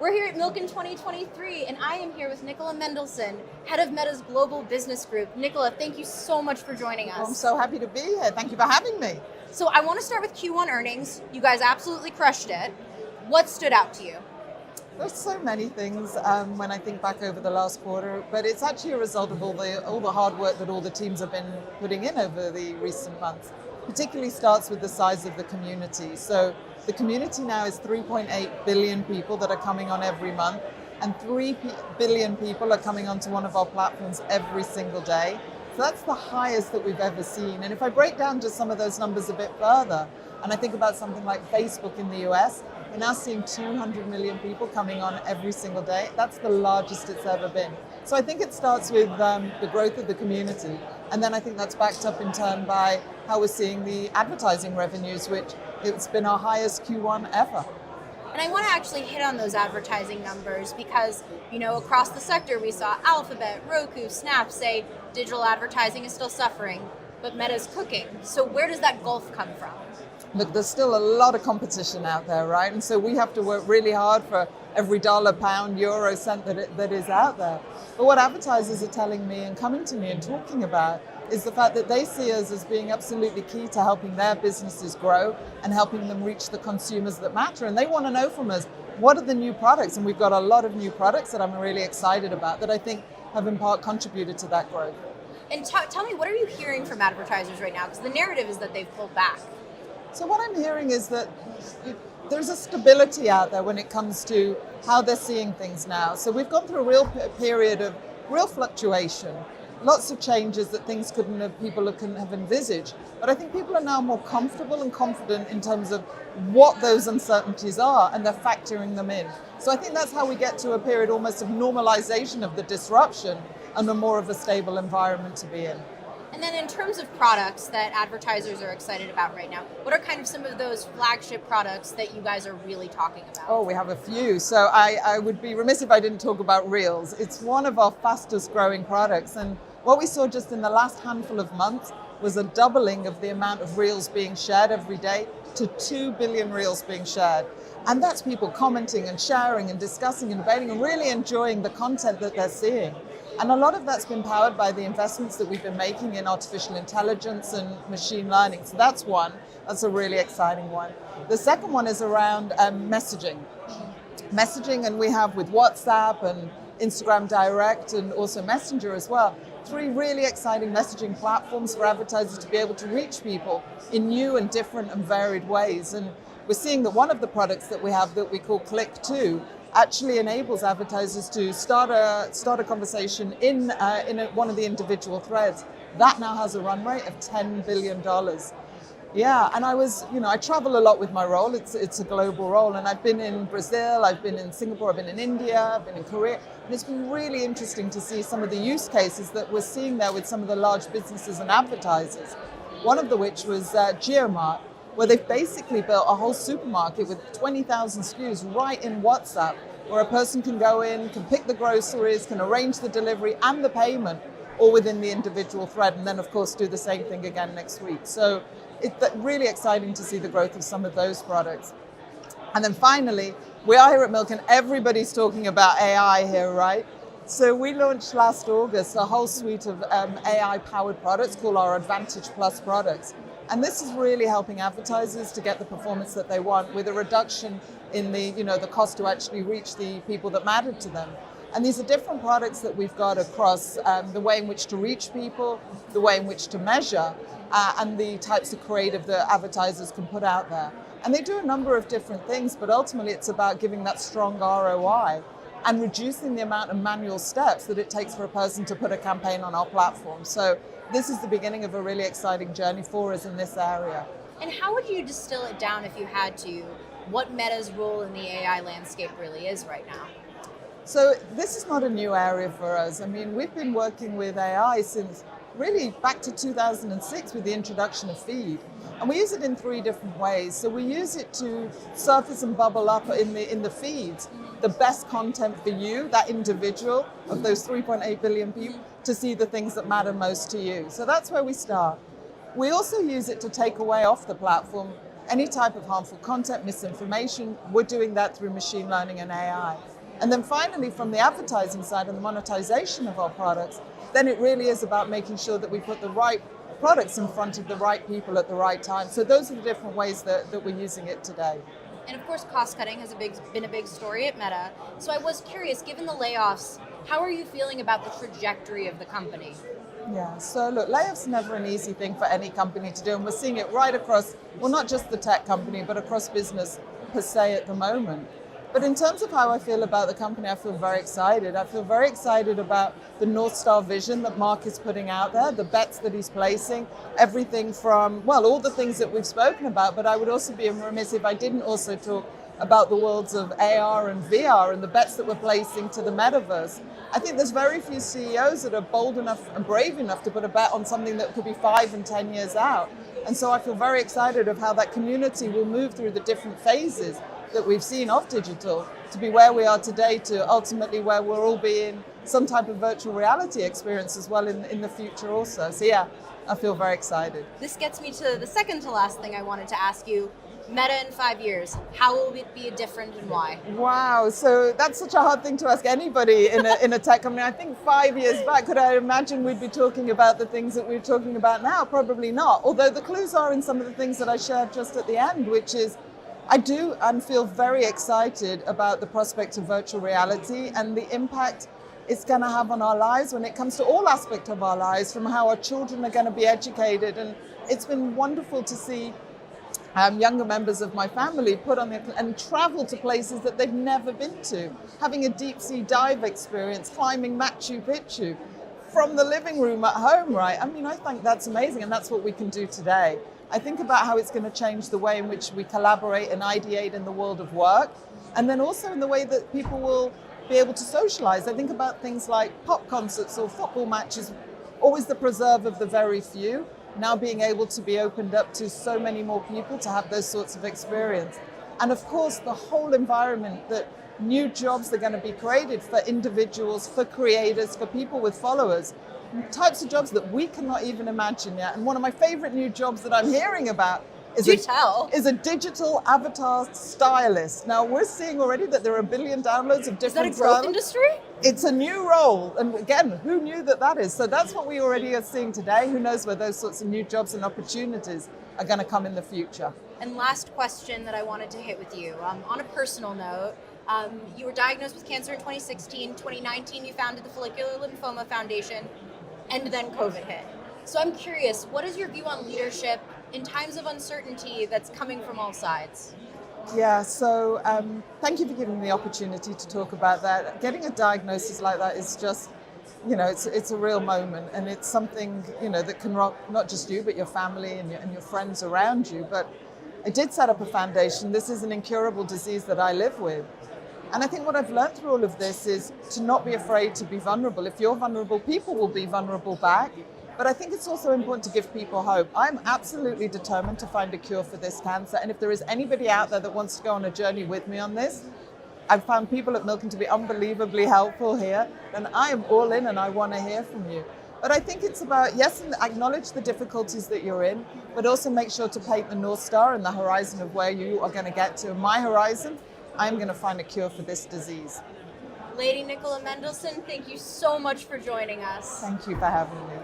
We're here at Milken 2023, and I am here with Nicola Mendelsohn, head of Meta's Global Business Group. Nicola, thank you so much for joining us. I'm so happy to be here. Thank you for having me. So I want to start with Q1 earnings. You guys absolutely crushed it. What stood out to you? There's so many things when I think back over the last quarter, but it's actually a result of all the hard work that all the teams have been putting in over the recent months. Particularly starts with the size of the community. So the community now is 3.8 billion people that are coming on every month, and 3 billion people are coming onto one of our platforms every single day. So that's the highest that we've ever seen. And if I break down just some of those numbers a bit further, and I think about something like Facebook in the US, we're now seeing 200 million people coming on every single day. That's the largest it's ever been. So I think it starts with the growth of the community. And then I think that's backed up in turn by how we're seeing the advertising revenues, which it's been our highest Q1 ever. And I want to actually hit on those advertising numbers because, across the sector, we saw Alphabet, Roku, Snap say digital advertising is still suffering, but Meta's cooking. So where does that gulf come from? Look, there's still a lot of competition out there, right? And so we have to work really hard for every dollar, pound, euro, cent that is out there. But what advertisers are telling me and coming to me and talking about is the fact that they see us as being absolutely key to helping their businesses grow and helping them reach the consumers that matter. And they want to know from us, what are the new products? And we've got a lot of new products that I'm really excited about that I think have in part contributed to that growth. And tell me, what are you hearing from advertisers right now? Because the narrative is that they've pulled back. So what I'm hearing is that there's a stability out there when it comes to how they're seeing things now. So we've gone through a real period of real fluctuation, lots of changes that people couldn't have envisaged. But I think people are now more comfortable and confident in terms of what those uncertainties are, and they're factoring them in. So I think that's how we get to a period almost of normalization of the disruption and a more of a stable environment to be in. And then in terms of products that advertisers are excited about right now, what are kind of some of those flagship products that you guys are really talking about? Oh, we have a few. So I would be remiss if I didn't talk about Reels. It's one of our fastest growing products. And what we saw just in the last handful of months was a doubling of the amount of Reels being shared every day to 2 billion Reels being shared. And that's people commenting and sharing and discussing and debating and really enjoying the content that they're seeing. And a lot of that's been powered by the investments that we've been making in artificial intelligence and machine learning. So that's one. That's a really exciting one. The second one is around messaging. Messaging, and we have with WhatsApp and Instagram Direct and also Messenger as well, 3 really exciting messaging platforms for advertisers to be able to reach people in new and different and varied ways. And we're seeing that one of the products that we have that we call Click 2 actually enables advertisers to start a conversation in one of the individual threads. That now has a run rate of $10 billion. Yeah, and I travel a lot with my role. It's a global role, and I've been in Brazil, I've been in Singapore, I've been in India, I've been in Korea, and it's been really interesting to see some of the use cases that we're seeing there with some of the large businesses and advertisers. One of which was Geomart, where they've basically built a whole supermarket with 20,000 SKUs right in WhatsApp, where a person can go in, can pick the groceries, can arrange the delivery and the payment, all within the individual thread, and then of course do the same thing again next week. So it's really exciting to see the growth of some of those products. And then finally, we are here at Milken, everybody's talking about AI here, right? So we launched last August a whole suite of AI-powered products called our Advantage Plus products. And this is really helping advertisers to get the performance that they want with a reduction in the cost to actually reach the people that matter to them. And these are different products that we've got across the way in which to reach people, the way in which to measure, and the types of creative that advertisers can put out there. And they do a number of different things, but ultimately it's about giving that strong ROI and reducing the amount of manual steps that it takes for a person to put a campaign on our platform. So this is the beginning of a really exciting journey for us in this area. And how would you distill it down if you had to, what Meta's role in the AI landscape really is right now? So this is not a new area for us. I mean, we've been working with AI since really back to 2006 with the introduction of Feed. And we use it in 3 different ways. So we use it to surface and bubble up in the feeds the best content for you, that individual of those 3.8 billion people, to see the things that matter most to you. So that's where we start. We also use it to take away off the platform any type of harmful content, misinformation. We're doing that through machine learning and AI. And then finally, from the advertising side and the monetization of our products, then it really is about making sure that we put the right products in front of the right people at the right time. So those are the different ways that we're using it today. And of course, cost cutting has been a big story at Meta. So I was curious, given the layoffs, how are you feeling about the trajectory of the company? Yeah, so look, layoffs are never an easy thing for any company to do, and we're seeing it right across, well, not just the tech company, but across business per se at the moment. But in terms of how I feel about the company, I feel very excited. I feel very excited about the North Star vision that Mark is putting out there, the bets that he's placing, everything from, well, all the things that we've spoken about, but I would also be remiss if I didn't also talk about the worlds of AR and VR and the bets that we're placing to the metaverse. I think there's very few CEOs that are bold enough and brave enough to put a bet on something that could be 5 and 10 years out. And so I feel very excited of how that community will move through the different phases that we've seen of digital to be where we are today to ultimately where we'll all be in some type of virtual reality experience as well in the future also. So yeah, I feel very excited. This gets me to the second to last thing I wanted to ask you. Meta in 5 years, how will it be different and why? Wow, so that's such a hard thing to ask anybody in a tech company. I think 5 years back, could I imagine we'd be talking about the things that we're talking about now? Probably not. Although the clues are in some of the things that I shared just at the end, which is I do and feel very excited about the prospect of virtual reality and the impact it's going to have on our lives when it comes to all aspects of our lives, from how our children are going to be educated. And it's been wonderful to see younger members of my family put on their and travel to places that they've never been to, having a deep sea dive experience, climbing Machu Picchu from the living room at home, right? I mean, I think that's amazing, and that's what we can do today. I think about how it's going to change the way in which we collaborate and ideate in the world of work, and then also in the way that people will be able to socialize. I think about things like pop concerts or football matches, always the preserve of the very few, now being able to be opened up to so many more people to have those sorts of experience. And of course, the whole environment that new jobs are going to be created for individuals, for creators, for people with followers, types of jobs that we cannot even imagine yet. And one of my favorite new jobs that I'm hearing about is a digital avatar stylist. Now, we're seeing already that there are 1 billion downloads of different Is that a growth industry? It's a new role. And again, who knew that is? So that's what we already are seeing today. Who knows where those sorts of new jobs and opportunities are going to come in the future. And last question that I wanted to hit with you. On a personal note, you were diagnosed with cancer in 2016. 2019, you founded the Follicular Lymphoma Foundation, and then COVID hit. So I'm curious, what is your view on leadership in times of uncertainty that's coming from all sides? Yeah, so thank you for giving me the opportunity to talk about that. Getting a diagnosis like that is just, it's a real moment, and it's something, that can rock not just you, but your family and your friends around you. But I did set up a foundation. This is an incurable disease that I live with. And I think what I've learned through all of this is to not be afraid to be vulnerable. If you're vulnerable, people will be vulnerable back. But I think it's also important to give people hope. I'm absolutely determined to find a cure for this cancer. And if there is anybody out there that wants to go on a journey with me on this, I've found people at Milken to be unbelievably helpful here. And I am all in, and I want to hear from you. But I think it's about, yes, acknowledge the difficulties that you're in, but also make sure to paint the North Star and the horizon of where you are going to get to. My horizon, I'm going to find a cure for this disease. Lady Nicola Mendelsohn, thank you so much for joining us. Thank you for having me.